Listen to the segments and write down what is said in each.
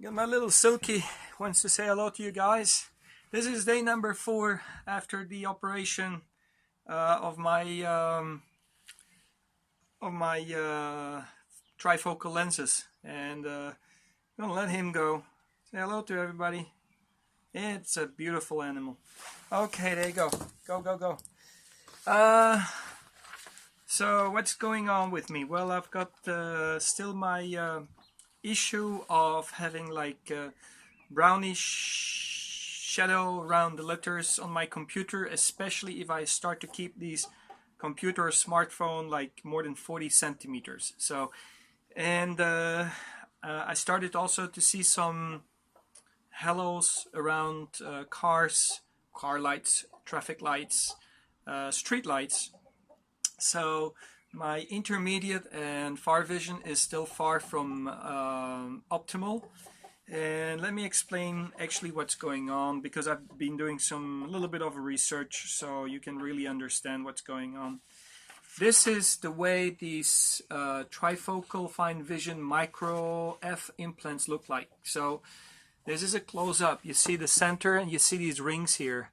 Got my little Silky wants to say hello to you guys. This is day number 4 after the operation of my trifocal lenses, and I'm gonna let him go. Say hello to everybody. It's a beautiful animal. Okay, there you go. Go, go, go. So what's going on with me? Well, I've got still my issue of having like brownish shadow around the letters on my computer, especially if I start to keep these computer or smartphone like more than 40 centimeters. So, and I started also to see some halos around cars, car lights, traffic lights, street lights. So my intermediate and far vision is still far from optimal. And let me explain actually what's going on, because I've been doing a little bit of research so you can really understand what's going on. This is the way these trifocal fine vision micro F implants look like. So this is a close-up. You see the center and you see these rings here.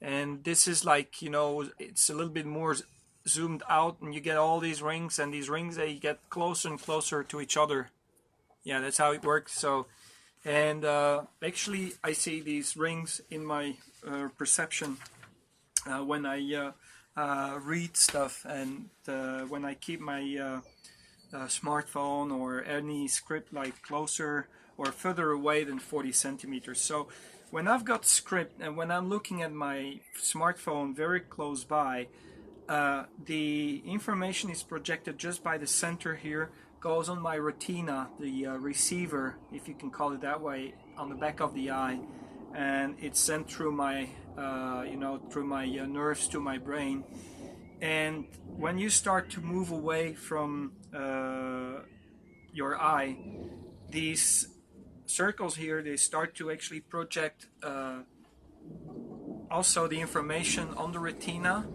And this is like, it's a little bit more zoomed out, and you get all these rings, and these rings, they get closer and closer to each other. Yeah, that's how it works. So, and actually I see these rings in my perception when I read stuff, and when I keep my smartphone or any script like closer or further away than 40 centimeters. So when I've got script and when I'm looking at my smartphone very close by, the information is projected just by the center here, goes on my retina, the receiver, if you can call it that way, on the back of the eye, and it's sent through my nerves to my brain. And when you start to move away from your eye, these circles here, they start to actually project also the information on the retina,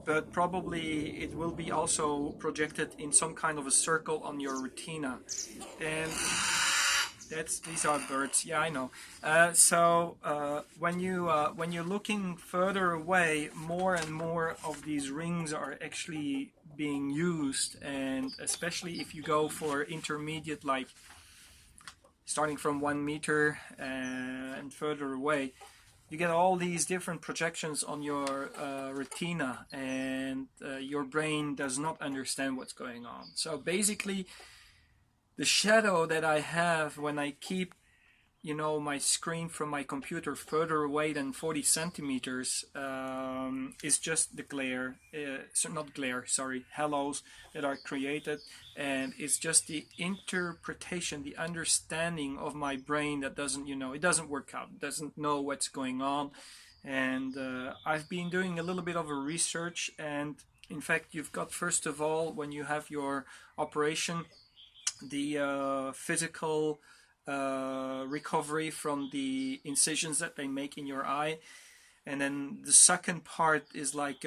but probably it will be also projected in some kind of a circle on your retina. And these are birds. Yeah, I know. When you're looking further away, more and more of these rings are actually being used, and especially if you go for intermediate, like starting from 1 meter and further away, you get all these different projections on your retina, and your brain does not understand what's going on. So basically, the shadow that I have when I keep my screen from my computer further away than 40 centimeters is just the glare, halos that are created, and it's just the interpretation, the understanding of my brain that doesn't, it doesn't work out, doesn't know what's going on. And I've been doing a little bit of a research, and in fact, you've got, first of all, when you have your operation, the physical recovery from the incisions that they make in your eye. And then the second part is like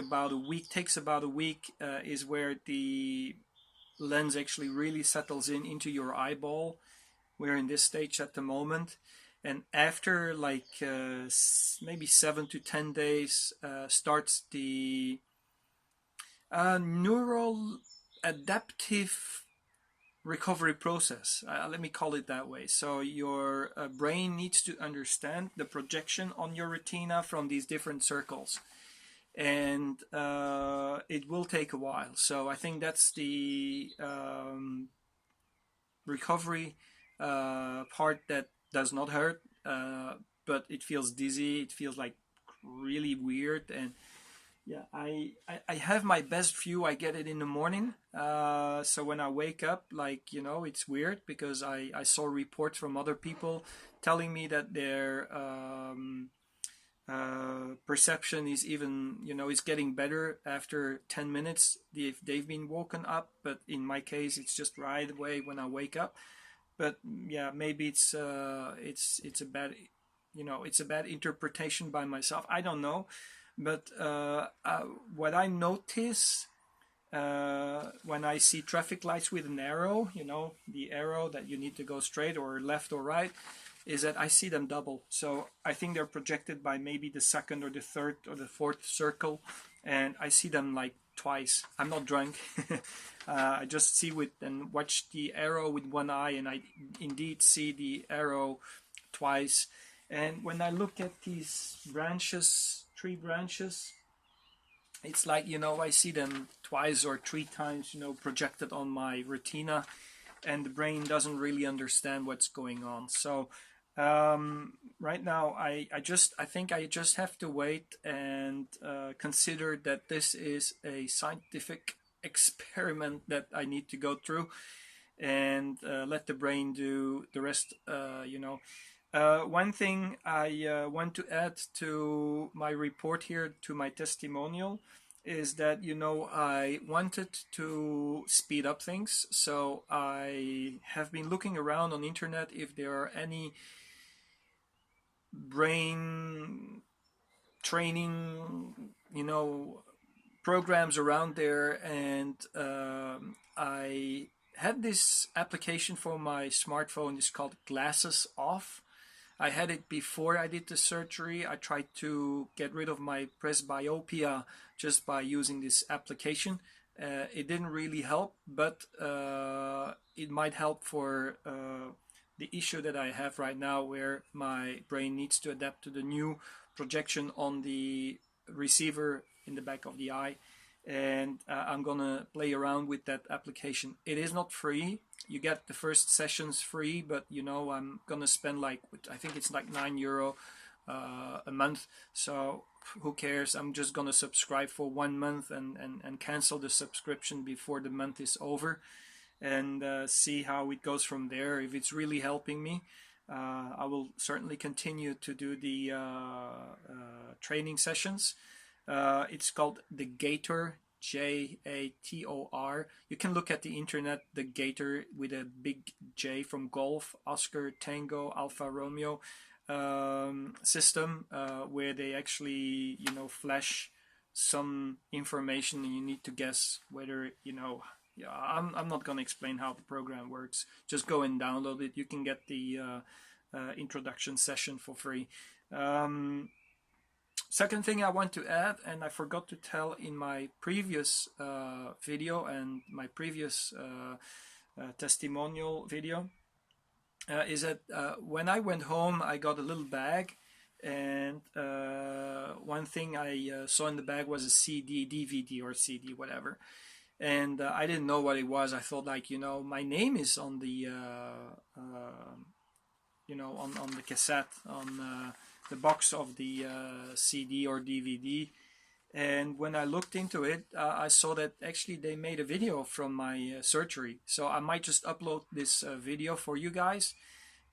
takes about a week, is where the lens actually really settles into your eyeball. We're in this stage at the moment. And after like maybe 7 to 10 days starts the neural adaptive recovery process. Let me call it that way. So your brain needs to understand the projection on your retina from these different circles, and it will take a while. So I think that's the recovery part that does not hurt, but it feels dizzy, it feels like really weird. And yeah, I have my best view. I get it in the morning. So when I wake up, it's weird, because I saw reports from other people telling me that their perception is even, is getting better after 10 minutes if they've been woken up. But in my case, it's just right away when I wake up. But yeah, maybe it's a bad, it's a bad interpretation by myself. I don't know. But what I notice when I see traffic lights with an arrow, you know, the arrow that you need to go straight or left or right, is that I see them double. So I think they're projected by maybe the second or the third or the fourth circle, and I see them like twice. I'm not drunk. I just see with and watch the arrow with one eye, and I indeed see the arrow twice. And when I look at these branches, tree branches, it's like, you know, I see them twice or three times, you know, projected on my retina, and the brain doesn't really understand what's going on. So right now I think I just have to wait and consider that this is a scientific experiment that I need to go through, and let the brain do the rest. You know, one thing I want to add to my report here, to my testimonial, is that, you know, I wanted to speed up things, so I have been looking around on internet if there are any brain training, you know, programs around there, and I had this application for my smartphone. It's called Glasses Off. I had it before I did the surgery. I tried to get rid of my presbyopia just by using this application. It didn't really help, but it might help for the issue that I have right now, where my brain needs to adapt to the new projection on the receiver in the back of the eye. And I'm gonna play around with that application. It is not free. You get the first sessions free, but you know, I'm gonna spend like, I think it's like €9 a month. So who cares? I'm just gonna subscribe for 1 month and cancel the subscription before the month is over, and see how it goes from there. If it's really helping me, I will certainly continue to do the training sessions. It's called the Gator, Jator. You can look at the internet, the Gator with a big J, from Golf, Oscar, Tango, Alpha Romeo system, where they actually, you know, flash some information, and you need to guess whether, you know, yeah, I'm not going to explain how the program works. Just go and download it. You can get the introduction session for free. Second thing I want to add, and I forgot to tell in my previous video and my previous testimonial video, is that when I went home, I got a little bag, and one thing I saw in the bag was a CD, DVD or CD, whatever. And I didn't know what it was. I thought, like, you know, my name is on the, you know, on the cassette, on the box of the CD or DVD. And when I looked into it, I saw that actually they made a video from my surgery. So I might just upload this video for you guys.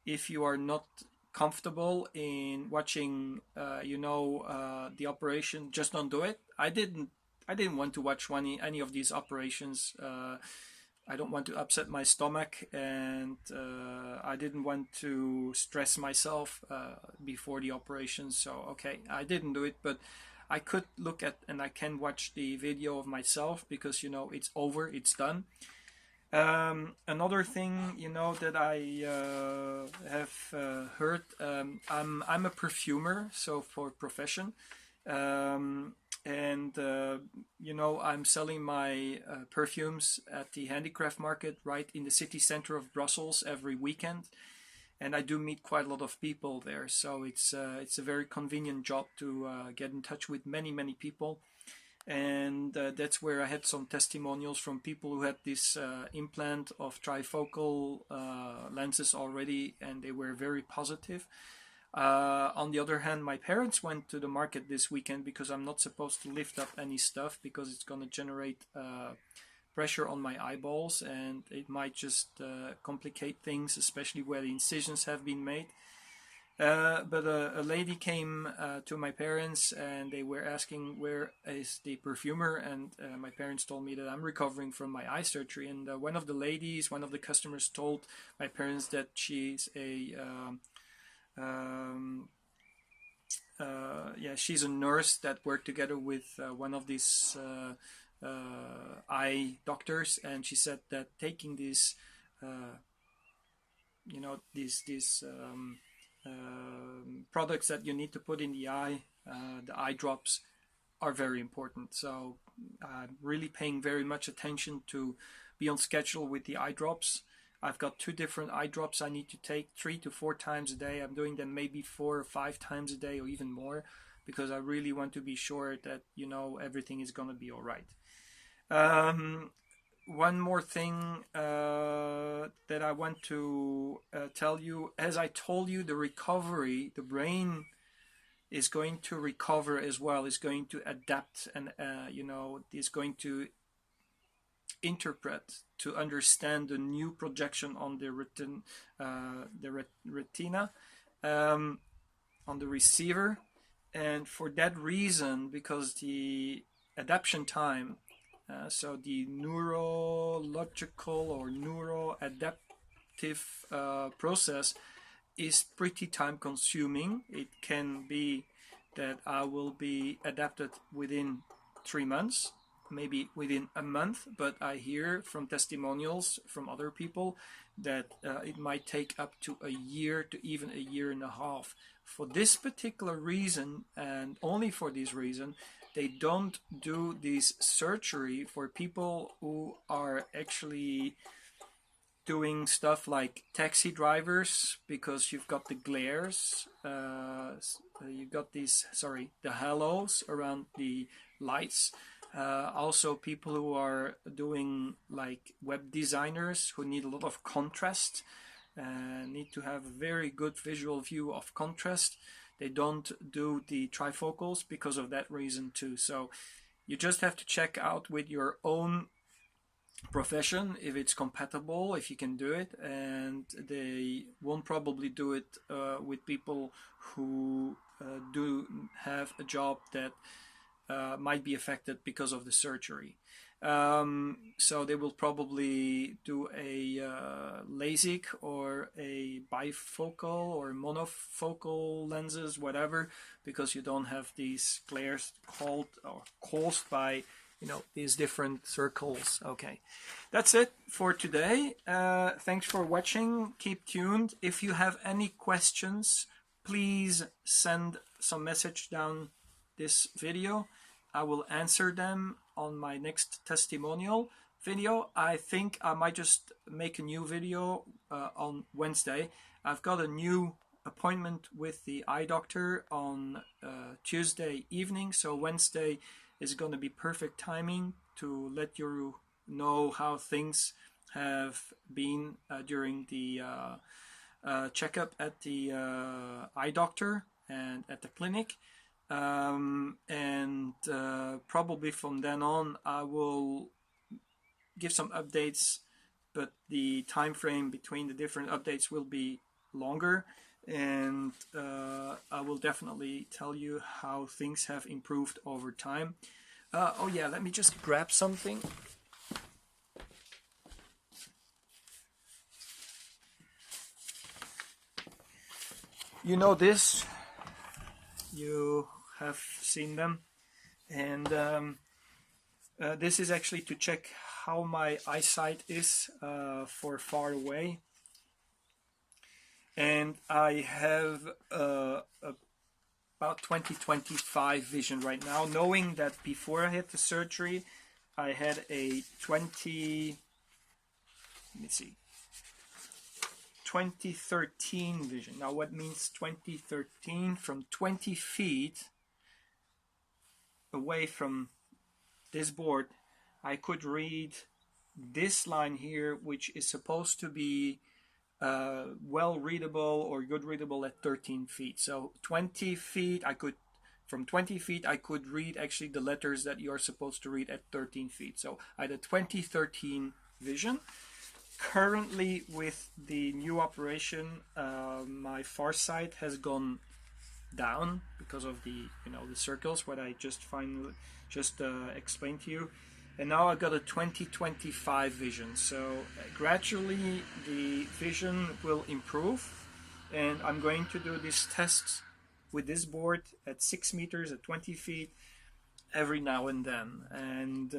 If you are not comfortable in watching, you know, the operation, just don't do it. I didn't want to watch any of these operations. I don't want to upset my stomach, and I didn't want to stress myself before the operation. So, okay, I didn't do it, but I could look at, and I can watch the video of myself, because, you know, it's over, it's done. Another thing, you know, that I have heard, I'm a perfumer, so for profession. And you know, I'm selling my perfumes at the handicraft market right in the city center of Brussels every weekend, and I do meet quite a lot of people there. So it's a very convenient job to get in touch with many people, and that's where I had some testimonials from people who had this implant of trifocal lenses already, and they were very positive. On the other hand, my parents went to the market this weekend, because I'm not supposed to lift up any stuff, because it's going to generate pressure on my eyeballs, and it might just complicate things, especially where the incisions have been made. But a lady came to my parents, and they were asking, where is the perfumer? And my parents told me that I'm recovering from my eye surgery. And one of the customers told my parents that she's a she's a nurse that worked together with one of these eye doctors, and she said that taking these these products that you need to put in the eye drops, are very important. So I'm really paying very much attention to be on schedule with the eye drops. I've got 2 different eye drops I need to take 3 to 4 times a day. I'm doing them maybe 4 or 5 times a day or even more, because I really want to be sure that, everything is going to be all right. One more thing that I want to tell you. As I told you, the recovery, the brain is going to recover as well, is going to adapt, and is going to interpret, to understand the new projection on the retina, on the receiver. And for that reason, because the adaptation time, so the neurological or neuroadaptive process is pretty time consuming. It can be that I will be adapted within 3 months, maybe within a month, but I hear from testimonials from other people that it might take up to a year to even a year and a half. For this particular reason, and only for this reason, they don't do this surgery for people who are actually doing stuff like taxi drivers, because you've got the glares, you've got the halos around the lights. Also people who are doing like web designers, who need a lot of contrast, need to have a very good visual view of contrast. They don't do the trifocals because of that reason too. So you just have to check out with your own profession if it's compatible, if you can do it, and they won't probably do it with people who do have a job that might be affected because of the surgery. So they will probably do a LASIK or a bifocal or monofocal lenses, whatever, because you don't have these glares caused by these different circles. Okay, that's it for today. Thanks for watching. Keep tuned. If you have any questions, please send some message down this video. I will answer them on my next testimonial video. I think I might just make a new video on Wednesday. I've got a new appointment with the eye doctor on Tuesday evening, so Wednesday is going to be perfect timing to let you know how things have been during the checkup at the eye doctor and at the clinic. Probably from then on I will give some updates, but the time frame between the different updates will be longer, and I will definitely tell you how things have improved over time. Oh yeah, let me just grab something. You know this, you have seen them, and this is actually to check how my eyesight is for far away. And I have about 20/25 vision right now, knowing that before I had the surgery I had a 2013 vision. Now what means 2013? From 20 feet away from this board I could read this line here, which is supposed to be well readable or good readable at 13 feet. So 20 feet from 20 feet I could read actually the letters that you're supposed to read at 13 feet. So I had a 2013 vision. Currently, with the new operation, my far sight has gone down because of the the circles, what I just explained to you, and now I've got a 20/25 vision. So gradually the vision will improve, and I'm going to do these tests with this board at 6 meters at 20 feet every now and then. And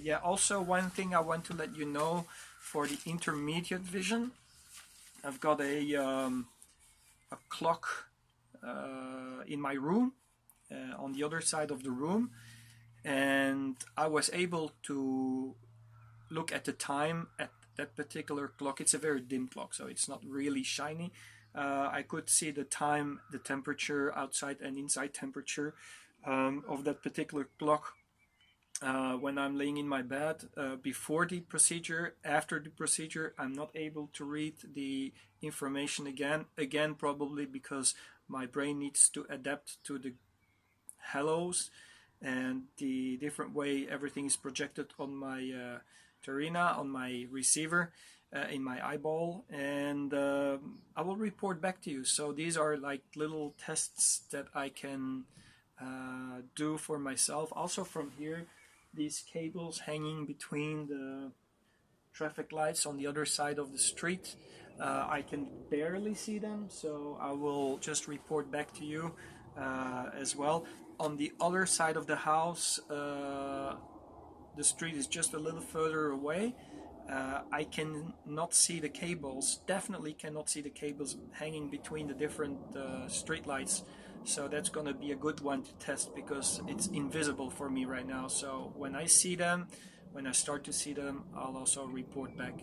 yeah, also one thing I want to let you know, for the intermediate vision, I've got a clock in my room, on the other side of the room, and I was able to look at the time at that particular clock. It's a very dim clock, so it's not really shiny. I could see the time, the temperature, outside and inside temperature of that particular clock when I'm laying in my bed before the procedure. After the procedure, I'm not able to read the information again probably because my brain needs to adapt to the halos and the different way everything is projected on my retina, on my receiver, in my eyeball, and I will report back to you. So these are like little tests that I can do for myself. Also from here, these cables hanging between the traffic lights on the other side of the street, I can barely see them, so I will just report back to you as well. On the other side of the house, the street is just a little further away. I cannot see the cables, definitely cannot see the cables hanging between the different street lights. So that's going to be a good one to test because it's invisible for me right now. So when I see them, when I start to see them, I'll also report back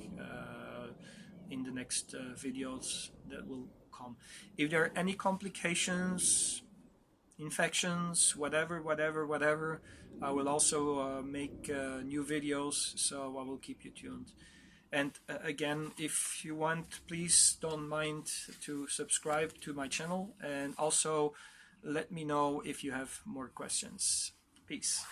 in the next videos that will come. If there are any complications, infections, whatever, I will also make new videos, so I will keep you tuned. And again, if you want, please don't mind to subscribe to my channel, and also let me know if you have more questions. Peace.